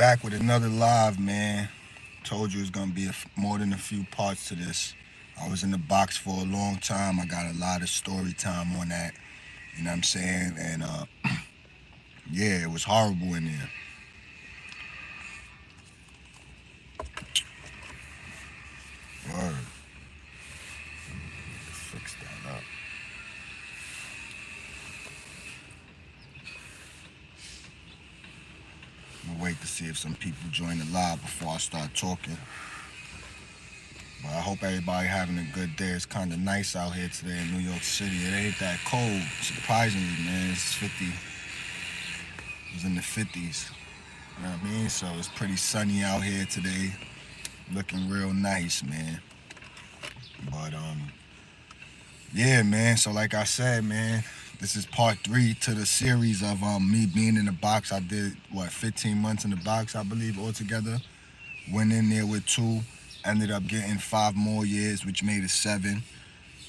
back with another live, man. Told you it's gonna be more than a few parts to this. I was in the box for a long time. I got a lot of story time on that. You know what I'm saying? And yeah, it was horrible in there. Word. Fix that up. I'm gonna wait to see if some people join the live before I start talking. But I hope everybody having a good day. It's kind of nice out here today in New York City. It ain't that cold, surprisingly, man. It's 50. It was in the 50s. You know what I mean? So it's pretty sunny out here today. Looking real nice, man. But yeah, man. So like I said, man, this is part 3 to the series of me being in the box. I did 15 months in the box, I believe, altogether. Went in there with 2, ended up getting 5 more years, which made it 7.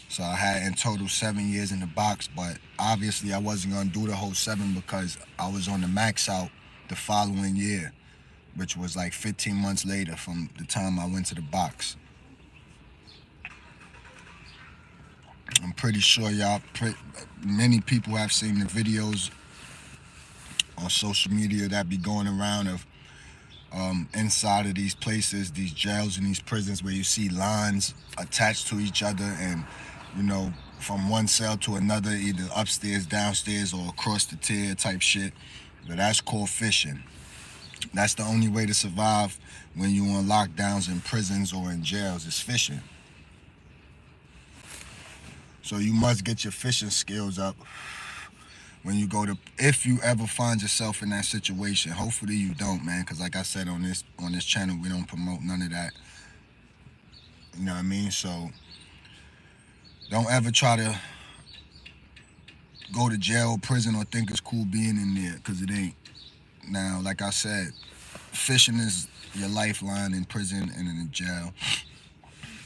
So I had in total 7 years in the box, but obviously I wasn't gonna do the whole 7 because I was on the max out the following year, which was like 15 months later from the time I went to the box. I'm pretty sure many people have seen the videos on social media that be going around of inside of these places, these jails and these prisons, where you see lines attached to each other and, you know, from one cell to another, either upstairs, downstairs, or across the tier type shit. But that's called fishing. That's the only way to survive when you on lockdowns in prisons or in jails, is fishing. So you must get your fishing skills up when you go to, if you ever find yourself in that situation. Hopefully you don't, man, because like I said, on this channel, we don't promote none of that. You know what I mean? So don't ever try to go to jail, prison, or think it's cool being in there, because it ain't. Now, like I said, fishing is your lifeline in prison and in the jail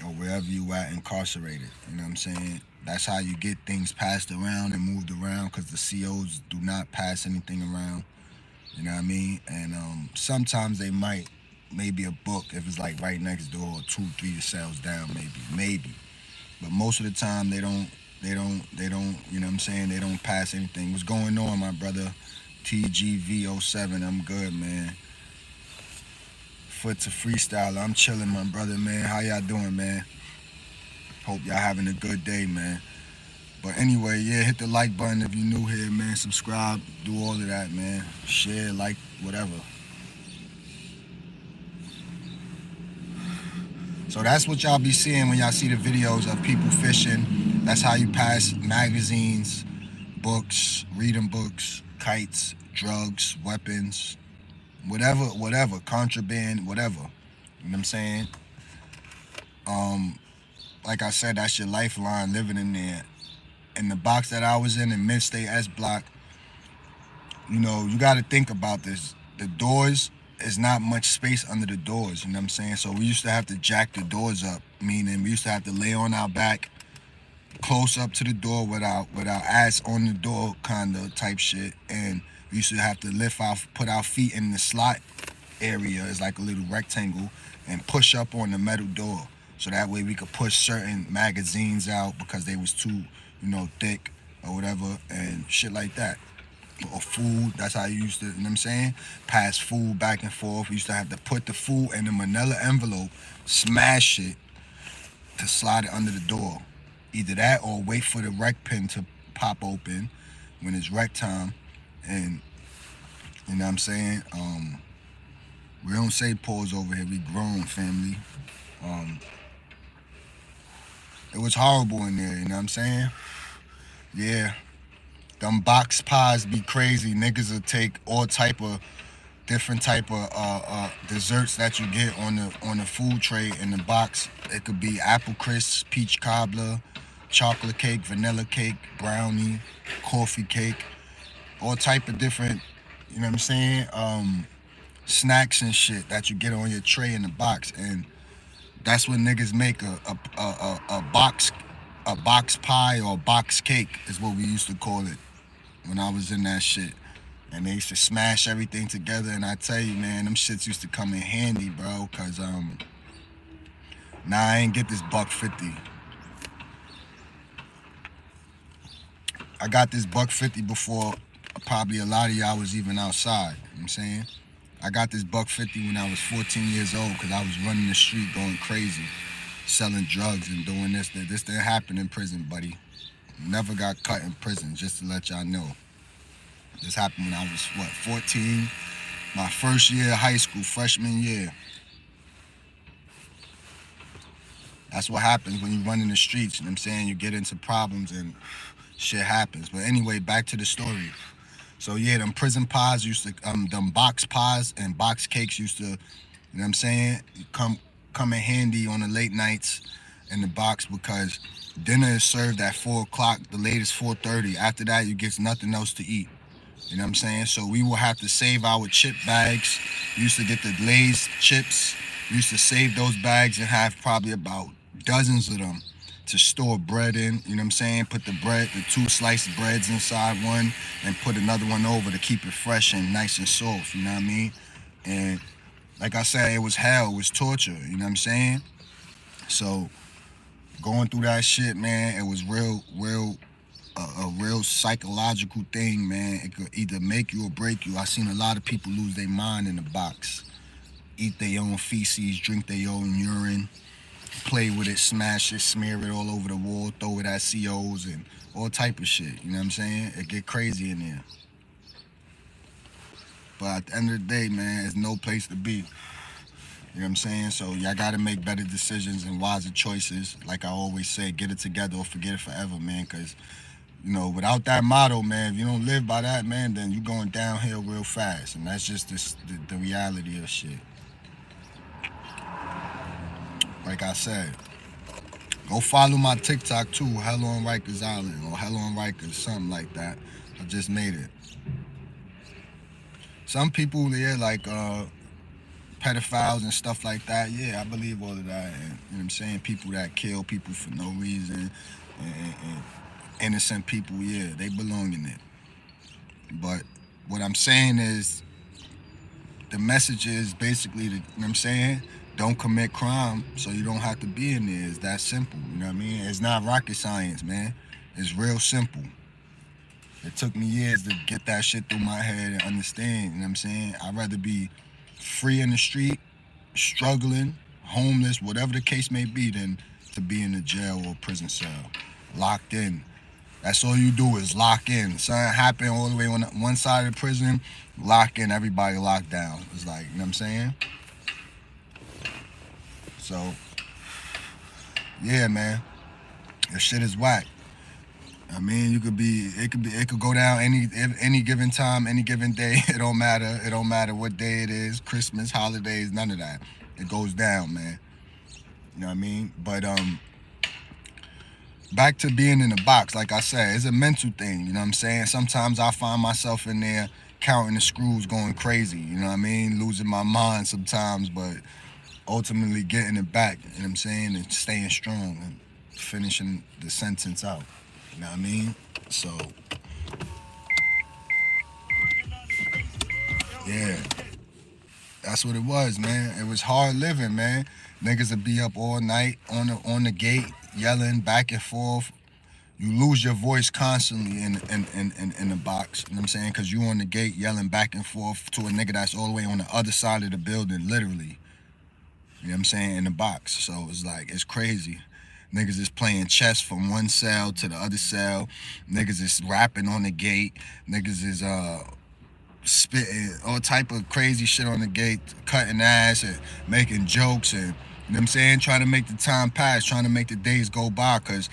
or wherever you at incarcerated. You know what I'm saying? That's how you get things passed around and moved around, because the COs do not pass anything around. You know what I mean? And sometimes they might, maybe a book if it's like right next door, or 2, 3 cells down, maybe. But most of the time they don't, you know what I'm saying? They don't pass anything. What's going on, my brother? TGV07, I'm good, man. Foot to freestyle, I'm chilling, my brother, man. How y'all doing, man? Hope y'all having a good day, man. But anyway, yeah, hit the like button if you're new here, man. Subscribe, do all of that, man. Share, like, whatever. So that's what y'all be seeing when y'all see the videos of people fishing. That's how you pass magazines, books, reading books, kites, drugs, weapons, whatever, contraband, whatever. You know what I'm saying? Like I said, that's your lifeline, living in there. In the box that I was in Mid-State S Block, you know, you got to think about this. The doors, is not much space under the doors, you know what I'm saying? So we used to have to jack the doors up, meaning we used to have to lay on our back, close up to the door with our ass on the door, kind of type shit. And we used to have to put our feet in the slot area, it's like a little rectangle, and push up on the metal door. So that way we could push certain magazines out because they was too, you know, thick or whatever, and shit like that. Or food, that's how you used to, you know what I'm saying? Pass food back and forth. We used to have to put the food in a manila envelope, smash it to slide it under the door. Either that or wait for the rec pin to pop open when it's rec time. And, you know what I'm saying? We don't say pause over here, we grown, family. It was horrible in there, you know what I'm saying? Yeah. Them box pies be crazy. Niggas will take all type of different type of desserts that you get on the food tray in the box. It could be apple crisp, peach cobbler, chocolate cake, vanilla cake, brownie, coffee cake, all type of different, you know what I'm saying, snacks and shit that you get on your tray in the box. And that's when niggas make a box pie or box cake is what we used to call it when I was in that shit. and they used to smash everything together. And I tell you, man, them shits used to come in handy, bro, cause now I ain't get this $1.50. I got this $1.50 before probably a lot of y'all was even outside. You know what I'm saying? I got this $1.50 when I was 14 years old because I was running the street going crazy, selling drugs and doing this. This didn't happen in prison, buddy. Never got cut in prison, just to let y'all know. This happened when I was, 14? My first year of high school, freshman year. That's what happens when you run in the streets, you know what I'm saying? You get into problems and shit happens. But anyway, back to the story. So yeah, them prison pies used to, them box pies and box cakes used to, you know what I'm saying, come in handy on the late nights in the box because dinner is served at 4 o'clock, the latest 4:30. After that, you get nothing else to eat. You know what I'm saying? So we will have to save our chip bags. We used to get the Lay's chips. We used to save those bags and have probably about dozens of them to store bread in. You know what I'm saying? Put the 2 sliced breads inside one and put another one over to keep it fresh and nice and soft. You know what I mean? And like I said, it was hell. It was torture. You know what I'm saying? So going through that shit, man, it was a real psychological thing, man. It could either make you or break you. I seen a lot of people lose their mind in the box, eat their own feces, drink their own urine, play with it, smash it, smear it all over the wall, throw it at COs and all type of shit. You know what I'm saying? It get crazy in there. But at the end of the day, man, it's no place to be. You know what I'm saying? So y'all gotta make better decisions and wiser choices. Like I always say, get it together or forget it forever, man. Cause you know, without that motto, man, if you don't live by that, man, then you're going downhill real fast. And that's just the reality of shit. Like I said, go follow my TikTok too, Hell on Rikers Island or Hell on Rikers, something like that. I just made it. Some people, they're like pedophiles and stuff like that. Yeah, I believe all of that. And, you know what I'm saying? People that kill people for no reason and innocent people, yeah, they belong in it. But what I'm saying is the message is basically, you know what I'm saying? Don't commit crime so you don't have to be in there. It's that simple, you know what I mean? It's not rocket science, man. It's real simple. It took me years to get that shit through my head and understand, you know what I'm saying? I'd rather be free in the street, struggling, homeless, whatever the case may be, than to be in a jail or prison cell, locked in. That's all you do is lock in. Something happened all the way on one side of the prison, lock in, everybody locked down. It's like, you know what I'm saying? So, yeah, man, this shit is whack. I mean, it could go down any given time, any given day. It don't matter. It don't matter what day it is, Christmas, holidays, none of that. It goes down, man. You know what I mean? But back to being in the box, like I said, it's a mental thing, you know what I'm saying? Sometimes I find myself in there counting the screws, going crazy, you know what I mean? Losing my mind sometimes, but ultimately getting it back, you know what I'm saying? And staying strong and finishing the sentence out, you know what I mean? So, yeah, that's what it was, man. It was hard living, man. Niggas would be up all night on the gate, yelling back and forth. You lose your voice constantly in the box, you know what I'm saying? Because you on the gate yelling back and forth to a nigga that's all the way on the other side of the building, literally. You know what I'm saying? In the box. So it's like, it's crazy. Niggas is playing chess from one cell to the other cell. Niggas is rapping on the gate. Niggas is spitting all type of crazy shit on the gate, cutting ass and making jokes and, you know what I'm saying? Trying to make the time pass, trying to make the days go by. Because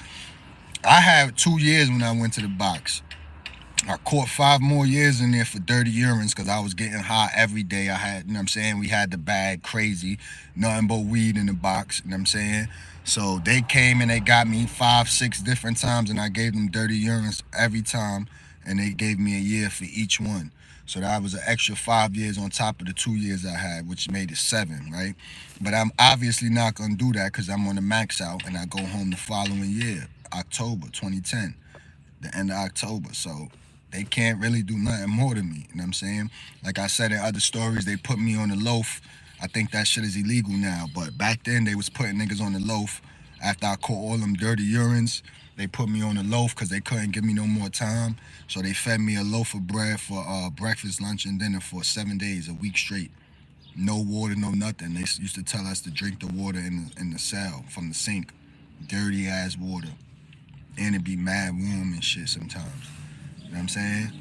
I had 2 years when I went to the box. I caught 5 more years in there for dirty urines because I was getting high every day. I had, you know what I'm saying? We had the bag crazy, nothing but weed in the box, you know what I'm saying? So they came and they got me 5, 6 different times and I gave them dirty urines every time and they gave me a year for each one. So that was an extra 5 years on top of the 2 years I had, which made it 7, right? But I'm obviously not gonna do that because I'm on the max out and I go home the following year, October 2010, the end of October. So they can't really do nothing more to me. You know what I'm saying? Like I said in other stories, they put me on the loaf. I think that shit is illegal now, but back then they was putting niggas on the loaf. After I caught all them dirty urines, they put me on the loaf because they couldn't give me no more time. So they fed me a loaf of bread for breakfast, lunch, and dinner for 7 days, a week straight. No water, no nothing. They used to tell us to drink the water in the cell from the sink, dirty ass water, and it be mad warm and shit sometimes. You know what I'm saying?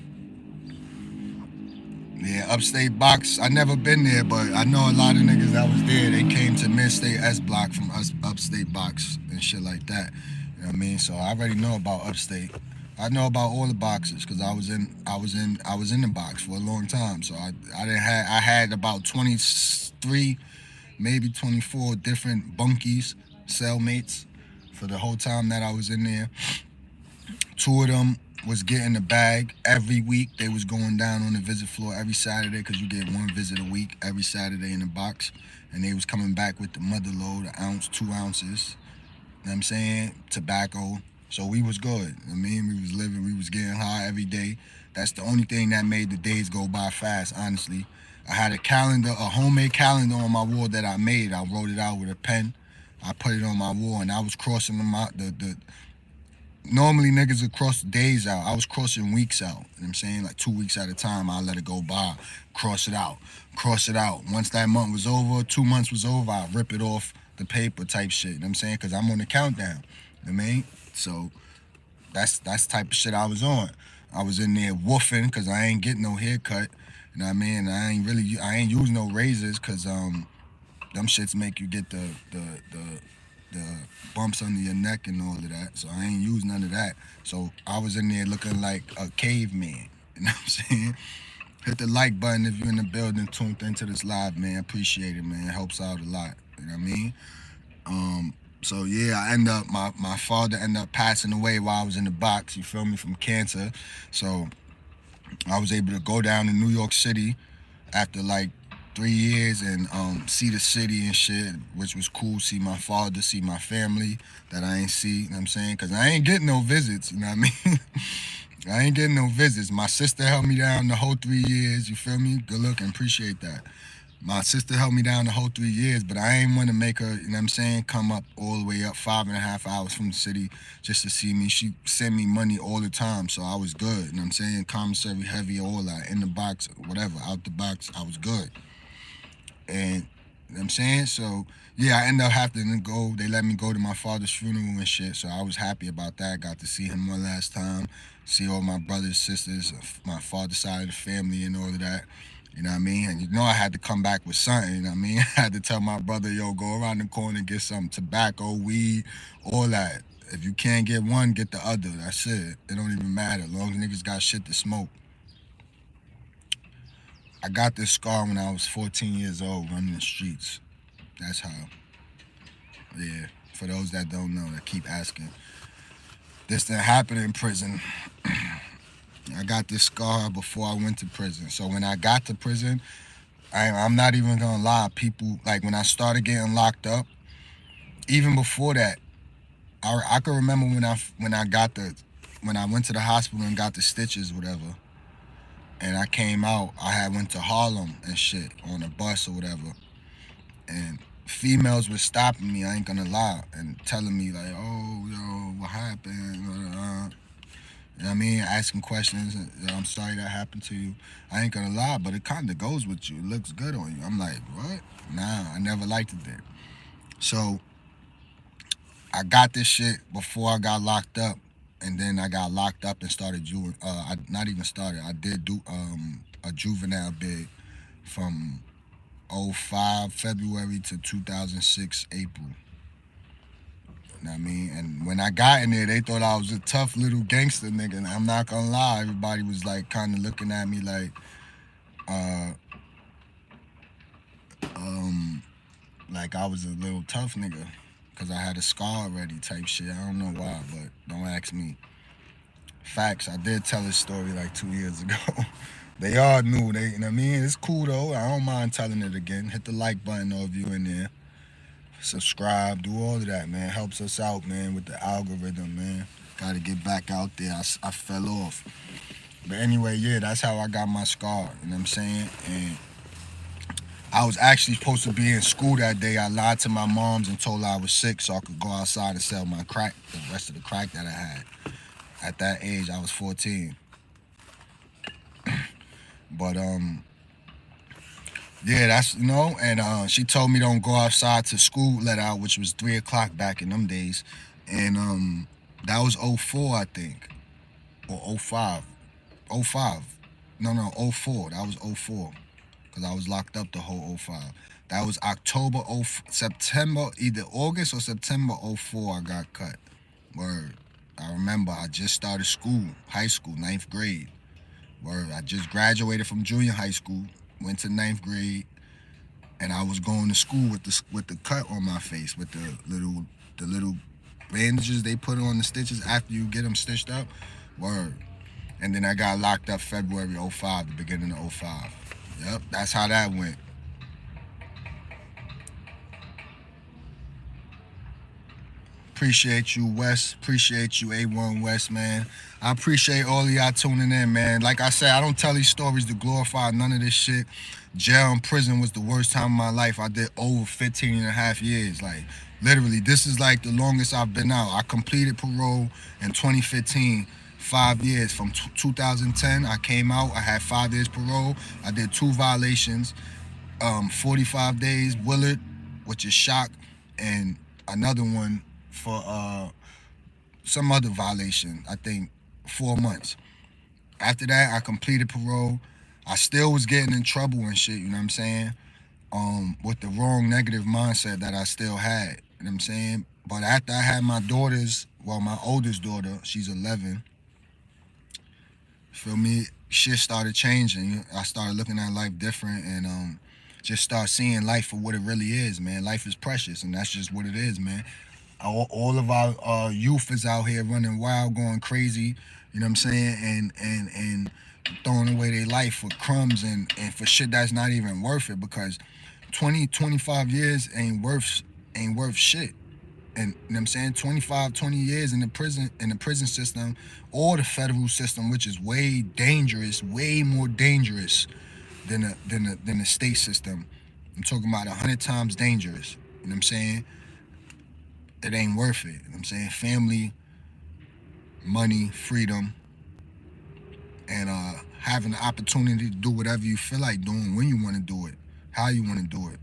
Yeah, upstate box. I never been there, but I know a lot of niggas that was there. They came to Midstate S Block from us upstate box and shit like that. You know what I mean? So I already know about upstate. I know about all the boxes because I was in the box for a long time. So I didn't have I had about 23, maybe 24 different bunkies, cellmates for the whole time that I was in there. Two of them was getting the bag every week. They was going down on the visit floor every Saturday because you get one visit a week every Saturday in the box. And they was coming back with the mother load, an ounce, 2 ounces. You know what I'm saying? Tobacco. So we was good. I mean, we was living, we was getting high every day. That's the only thing that made the days go by fast, honestly. I had a calendar, a homemade calendar on my wall that I made. I wrote it out with a pen. I put it on my wall, and I was crossing the normally niggas would cross days out. I was crossing weeks out. You know what I'm saying? Like 2 weeks at a time, I let it go by. Cross it out. Cross it out. Once that month was over, 2 months was over, I rip it off the paper type shit. You know what I'm saying? Because I'm on the countdown. You know what I mean? So that's type of shit I was on. I was in there woofing because I ain't getting no haircut. You know what I mean? I ain't use no razors because them shits make you get the bumps under your neck and all of that. So I ain't use none of that. So I was in there looking like a caveman. You know what I'm saying? Hit the like button if you're in the building, tuned into this live, man. Appreciate it, man. It helps out a lot. You know what I mean? So yeah, my father ended up passing away while I was in the box, you feel me, from cancer. So I was able to go down to New York City after like 3 years and see the city and shit, which was cool. See my father, see my family that I ain't see, you know what I'm saying? Because I ain't getting no visits, you know what I mean? I ain't getting no visits. My sister held me down the whole 3 years, you feel me? Good looking, appreciate that. My sister held me down the whole 3 years, but I ain't want to make her, you know what I'm saying, come up all the way up 5.5 hours from the city just to see me. She sent me money all the time, so I was good, you know what I'm saying? Commissary heavy, all that, in the box, whatever, out the box, I was good. And you know what I'm saying? So yeah, I ended up having to go. They let me go to my father's funeral and shit. So I was happy about that. Got to see him one last time, see all my brothers, sisters, my father's side of the family and all of that. You know what I mean? And you know I had to come back with something, you know what I mean? I had to tell my brother, yo, go around the corner and get some tobacco, weed, all that. If you can't get one, get the other. That's it. It don't even matter. As long as niggas got shit to smoke. I got this scar when I was 14 years old running the streets. That's how. Yeah. For those that don't know, that keep asking. This didn't happen in prison. I got this scar before I went to prison. So when I got to prison, I'm not even gonna lie. People, like when I started getting locked up, even before that, I can remember when I went to the hospital and got the stitches, whatever. And I came out, I had went to Harlem and shit on a bus or whatever. And females were stopping me, I ain't gonna lie, and telling me like, oh, yo, what happened? You know what I mean? Asking questions, I'm sorry that happened to you. I ain't gonna lie, but it kinda goes with you. It looks good on you. I'm like, what? Nah, I never liked it then. So I got this shit before I got locked up, and then I got locked up and started I not even started. I did do a juvenile bid from '05 February to 2006 April. You know what I mean? And when I got in there, they thought I was a tough little gangster nigga. And I'm not gonna lie, everybody was like kind of looking at me uh, like I was a little tough nigga. Cause I had a scar already type shit. I don't know why, but don't ask me. Facts, I did tell this story like 2 years ago. They all knew, you know what I mean? It's cool though, I don't mind telling it again. Hit the like button if you in there. Subscribe, do all of that, man. Helps us out, man, with the algorithm, man. Gotta get back out there. I fell off. But anyway, yeah, that's how I got my scar. You know what I'm saying? And I was actually supposed to be in school that day. I lied to my moms and told her I was sick so I could go outside and sell my crack, the rest of the crack that I had. At that age, I was 14. But yeah, that's and she told me don't go outside to school let out, which was 3 o'clock back in them days, and that was '04, I think, or '05, '05. No, '04. That was '04, because I was locked up the whole '05. That was September, either August or September '04. I got cut. Word. I remember I just started school, high school, ninth grade. Word. I just graduated from junior high school, went to ninth grade, and I was going to school with the cut on my face, with the little bandages they put on the stitches after you get them stitched up. Word. And then I got locked up February '05, the beginning of '05. Yep, that's how that went. Appreciate you, West. Appreciate you, A1 West, man. I appreciate all of y'all tuning in, man. Like I said, I don't tell these stories to glorify none of this shit. Jail and prison was the worst time of my life. I did over 15 and a half years. Like, literally, this is like the longest I've been out. I completed parole in 2015. 5 years from 2010. I came out. I had 5 years parole. I did 2 violations. 45 days Willard, which is shock, and another one for some other violation. I think 4 months. After that, I completed parole. I still was getting in trouble and shit. You know what I'm saying? With the wrong negative mindset that I still had. You know what I'm saying? But after I had my daughters, well, my oldest daughter, she's 11. Feel me? Shit started changing. I started looking at life different, and just start seeing life for what it really is, man. Life is precious, and that's just what it is, man. All of our youth is out here running wild, going crazy. You know what I'm saying? And throwing away their life for crumbs and for shit that's not even worth it, because 20, 25 years ain't worth shit. And you know what I'm saying, 25, 20 years in the prison system or the federal system, which is way more dangerous than the state system. I'm talking about 100 times dangerous. You know what I'm saying? It ain't worth it. You know what I'm saying? Family, money, freedom, and having the opportunity to do whatever you feel like doing, when you want to do it, how you want to do it.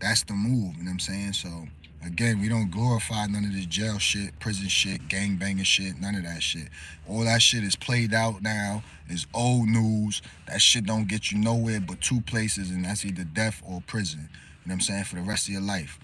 That's the move. You know what I'm saying? So again, we don't glorify none of this jail shit, prison shit, gang banging shit, none of that shit. All that shit is played out now. It's old news. That shit don't get you nowhere but two places, and that's either death or prison. You know what I'm saying? For the rest of your life.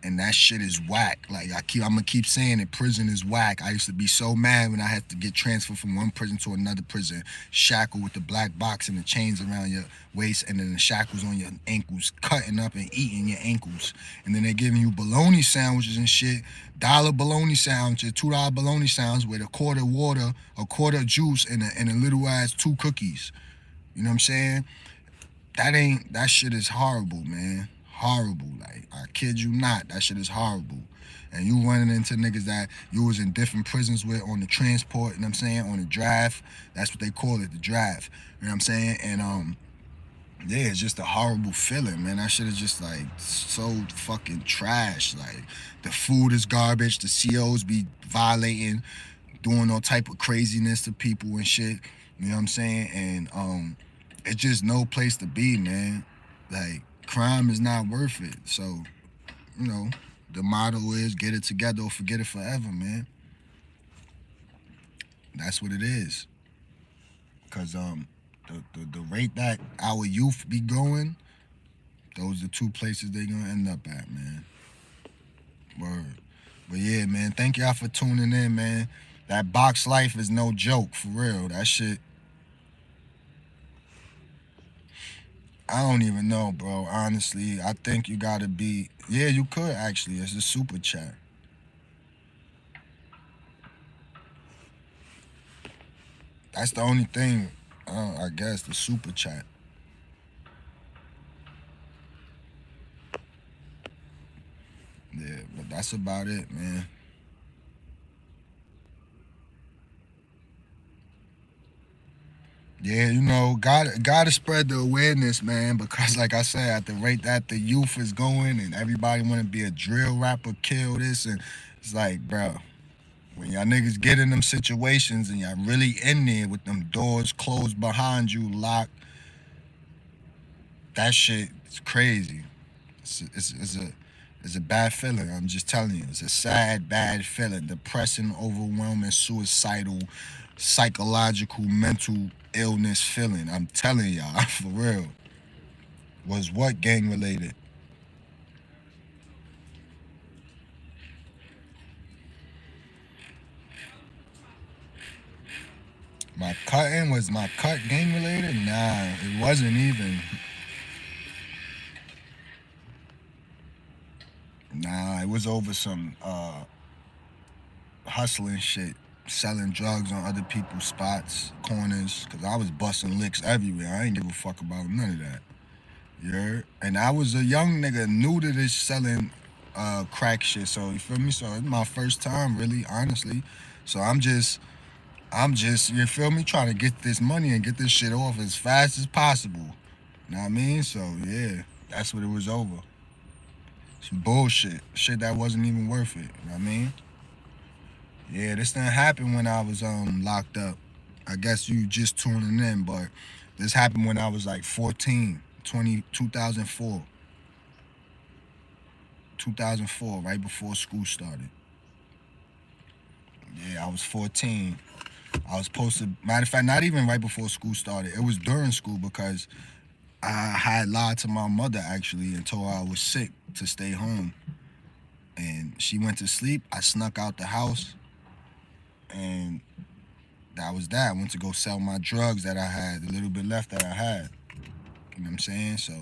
And that shit is whack. Like I'm gonna keep saying it. Prison is whack. I used to be so mad when I had to get transferred from one prison to another prison, shackled with the black box and the chains around your waist, and then the shackles on your ankles, cutting up and eating your ankles. And then they're giving you bologna sandwiches and shit, dollar bologna sandwiches, $2 bologna sandwiches with a quarter water, a quarter juice, and a little ass 2 cookies. You know what I'm saying? That shit is horrible, man. Horrible. Like, I kid you not, that shit is horrible. And you running into niggas that you was in different prisons with on the transport, you know what I'm saying, on the draft. That's what they call it, the draft. You know what I'm saying? And yeah, it's just a horrible feeling, man. That shit is just like so fucking trash. Like, the food is garbage, the COs be violating, doing all type of craziness to people and shit. You know what I'm saying? And it's just no place to be, man. Like, crime is not worth it. So, you know, the motto is get it together or forget it forever, man. That's what it is. Cause the rate that our youth be going, those are 2 places they gonna end up at, man. Word. But yeah, man, thank y'all for tuning in, man. That box life is no joke, for real. That shit, I don't even know, bro. Honestly, I think you gotta be. Yeah, you could actually. It's a super chat. That's the only thing. I guess the super chat. Yeah, but that's about it, man. Yeah, you know, gotta spread the awareness, man, because like I said, at the rate that the youth is going and everybody wanna be a drill rapper, kill this, and it's like, bro, when y'all niggas get in them situations and y'all really in there with them doors closed behind you, locked, that shit is crazy. It's a bad feeling. I'm just telling you, it's a sad, bad feeling, depressing, overwhelming, suicidal, psychological, mental illness feeling. I'm telling y'all, for real. Was what gang related? My cutting was my cut gang related? Nah, it wasn't even. Nah, it was over some hustling shit, selling drugs on other people's spots, corners, cause I was busting licks everywhere. I ain't give a fuck about none of that. Yeah, and I was a young nigga new to this selling crack shit. So you feel me? So it's my first time, really, honestly. So I'm just, you feel me, trying to get this money and get this shit off as fast as possible. You know what I mean? So yeah, that's what it was over. Some bullshit, shit that wasn't even worth it. You know what I mean? Yeah, this didn't happen when I was locked up. I guess you just tuning in, but this happened when I was like 14, 2004, 2004, right before school started. Yeah, I was 14. I was supposed to, matter of fact, not even right before school started. It was during school because I had lied to my mother actually and told her I was sick to stay home. And she went to sleep. I snuck out the house and that was that. I went to go sell my drugs that I had, the little bit left that I had. You know what I'm saying? So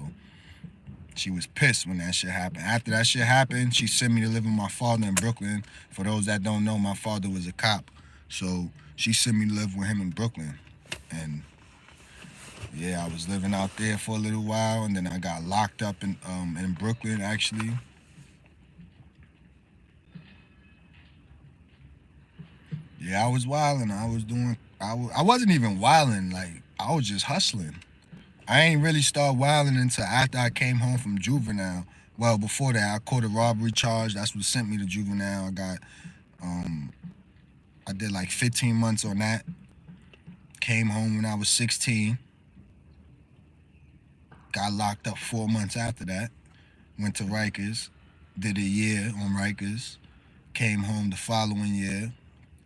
she was pissed when that shit happened. After that shit happened, she sent me to live with my father in Brooklyn. For those that don't know, my father was a cop. So she sent me to live with him in Brooklyn. And yeah, I was living out there for a little while and then I got locked up in Brooklyn actually. Yeah, I was wilding. I was doing I wasn't even wilding, like I was just hustling. I ain't really start wilding until after I came home from juvenile. Well, before that, I caught a robbery charge. That's what sent me to juvenile. Um, I did like 15 months on that. Came home when I was 16. Got locked up 4 months after that. Went to Rikers. Did a year on Rikers. Came home the following year,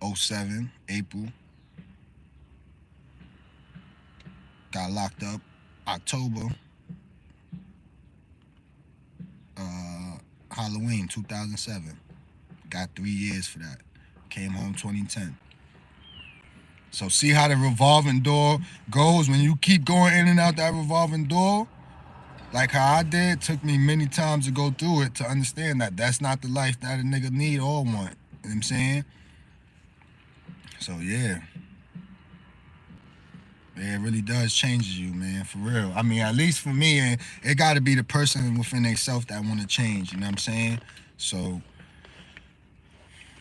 '07, April. Got locked up October, Halloween 2007. Got 3 years for that. Came home 2010. So see how the revolving door goes when you keep going in and out that revolving door? Like how I did, took me many times to go through it to understand that that's not the life that a nigga need or want. You know what I'm saying? So yeah. Yeah, it really does change you, man, for real. I mean, at least for me, and it got to be the person within themselves that want to change. You know what I'm saying? So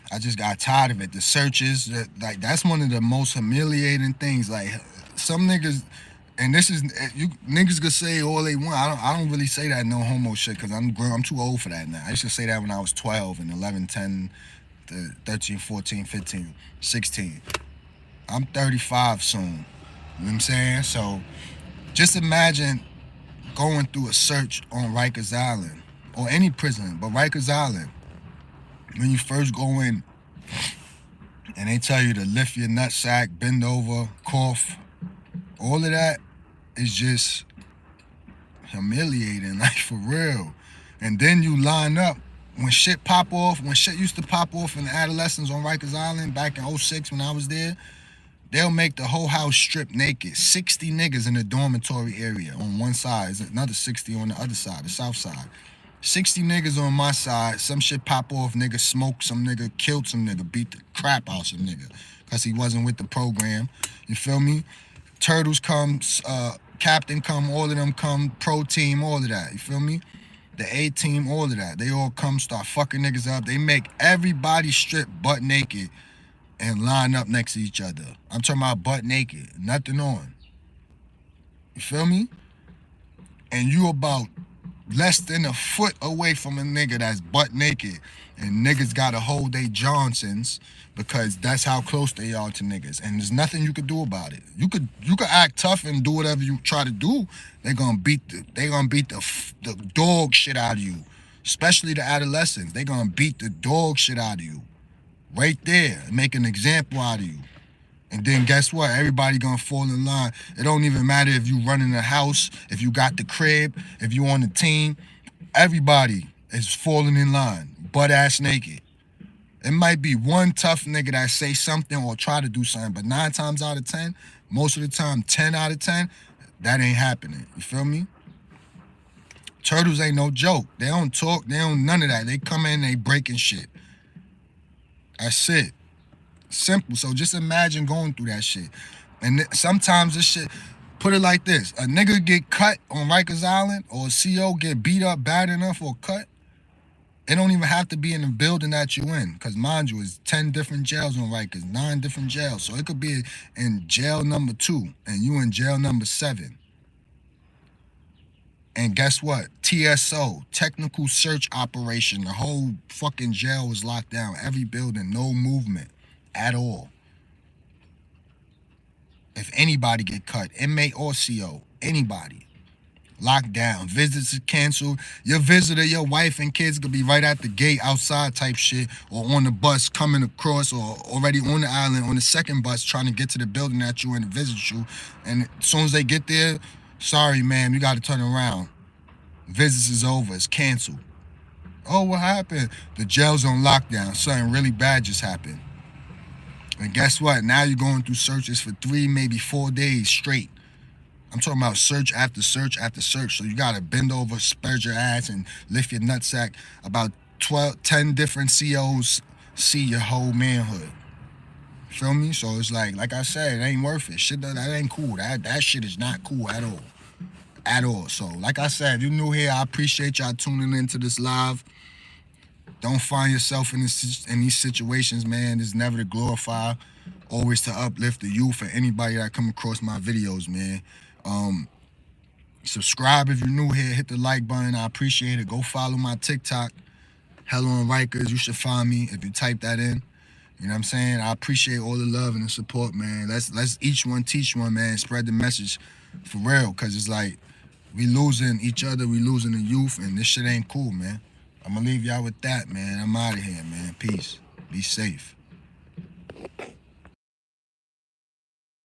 I just got tired of it. The searches, like that's one of the most humiliating things. Like some niggas, and this is you niggas could say all they want. I don't really say that no homo shit because I'm grown. I'm too old for that now. I used to say that when I was 12 and 11, 10, 13, 14, 15, 16. I'm 35 soon. You know what I'm saying? So just imagine going through a search on Rikers Island or any prison, but Rikers Island, when you first go in and they tell you to lift your nutsack, bend over, cough, all of that is just humiliating, like for real. And then you line up when shit pop off, when shit used to pop off in the adolescents on Rikers Island back in '06 when I was there, they'll make the whole house strip naked. 60 niggas in the dormitory area on one side, there's another 60 on the other side, the south side. 60 niggas on my side, some shit pop off, nigga smoked some nigga, killed some nigga, beat the crap out some nigga, cause he wasn't with the program. You feel me? Turtles come, captain come, all of them come, pro team, all of that. You feel me? The A team, all of that. They all come, start fucking niggas up. They make everybody strip butt naked and line up next to each other. I'm talking about butt naked, nothing on. You feel me? And you about less than a foot away from a nigga that's butt naked, and niggas gotta hold they Johnsons because that's how close they are to niggas, and there's nothing you could do about it. You could act tough and do whatever you try to do. They gonna beat the dog shit out of you, especially the adolescents. They gonna beat the dog shit out of you, right there, and make an example out of you. And then guess what? Everybody gonna fall in line. It don't even matter if you running a house, if you got the crib, if you on the team. Everybody is falling in line, butt ass naked. It might be one tough nigga that say something or try to do something, but 9 times out of 10, most of the time, 10 out of 10, that ain't happening. You feel me? Turtles ain't no joke. They don't talk. They don't none of that. They come in, they breaking shit. That's it. Simple. So just imagine going through that shit. And sometimes this shit, put it like this: a nigga get cut on Rikers Island, or a CO get beat up bad enough or cut. It don't even have to be in the building that you in, because mind you, it's 10 different jails on Rikers, 9 different jails. So it could be in jail number 2 and you in jail number 7. And guess what? TSO, technical search operation. The whole fucking jail was locked down. Every building, no movement at all. If anybody get cut, inmate or CO, anybody, locked down, visits are canceled. Your visitor, your wife and kids could be right at the gate outside type shit, or on the bus coming across, or already on the island on the second bus trying to get to the building that you in to visit you. And as soon as they get there, sorry ma'am, you got to turn around. Visits is over, it's canceled. Oh, what happened? The jail's on lockdown. Something really bad just happened. And guess what? Now you're going through searches for 3, maybe 4 days straight. I'm talking about search after search after search. So you gotta bend over, spread your ass, and lift your nutsack. About 10 different COs see your whole manhood. Feel me? So it's like I said, it ain't worth it. Shit, that ain't cool. That shit is not cool at all. At all. So like I said, if you're new here, I appreciate y'all tuning into this live. Don't find yourself in these situations, man. It's never to glorify, always to uplift the youth and anybody that come across my videos, man. Subscribe if you're new here. Hit the like button. I appreciate it. Go follow my TikTok, Hell on Rikers. You should find me if you type that in. You know what I'm saying? I appreciate all the love and the support, man. Let's each one teach one, man. Spread the message for real, because it's like we losing each other. We losing the youth, and this shit ain't cool, man. I'm going to leave y'all with that, man. I'm out of here, man. Peace. Be safe.